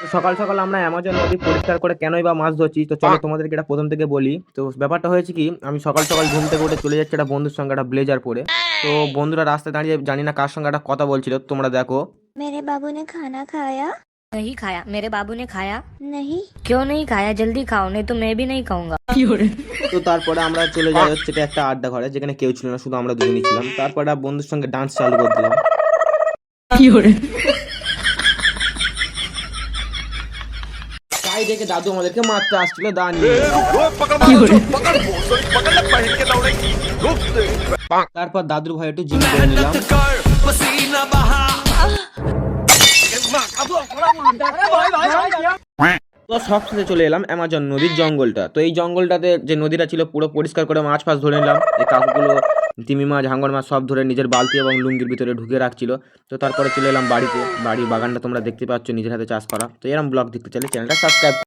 তো সকাল সকাল আমরা অ্যামাজন নদী পরিষ্কার করে কেনই বা মাছ ধরছি, তো চলো তোমাদেরকে এটা প্রথম থেকে বলি। তো ব্যাপারটা হয়েছে কি, আমি সকাল সকাল ঘুম থেকে উঠে চলে যাচ্ছি একটা বন্ধুর সঙ্গে একটা ব্লেজার পরে। তো বন্ধুরা রাস্তায় দাঁড়িয়ে জানি না কার সঙ্গে একটা কথা বলছিল, তোমরা দেখো। मेरे बाबू ने खाना खाया? नहीं खाया। मेरे बाबू ने खाया। नहीं। क्यों नहीं खाया? जल्दी खाओ, नहीं तो मैं भी नहीं खाऊंगा। তো তারপরে আমরা চলে যাই হচ্ছে এটা একটা আড্ডা ঘরে, যেখানে কেউ ছিল না, শুধু আমরা দুজনই ছিলাম। তারপরে বন্ধুর সঙ্গে ডান্স চালু করে দিলাম। তাই দেখে দাদু আমাদেরকে মারতে আসছিল দাঁড়িয়ে। তারপর দাদুর ভাই একটু জিম করে নিলাম। তো সবশেষে চলে এলাম অ্যামাজন নদীর জঙ্গলটা। তো এই জঙ্গলটাতে যে নদীটা ছিল পুরো পরিষ্কার করে মাছ ফাছ ধরে নিলাম। এই কাকুগুলো তিমি মাছ, হাঙ্গর মাছ সব ধরে নিজের বালতি এবং লুঙ্গির ভিতরে ঢুকিয়ে রাখছিল। তো তারপরে চলে এলাম বাড়িতে। বাড়ির বাগানটা তোমরা দেখতে পাচ্ছ, নিজের হাতে চাষ করা। তো এরকম ব্লগ দেখতে চাইলে চ্যানেলটা সাবস্ক্রাইব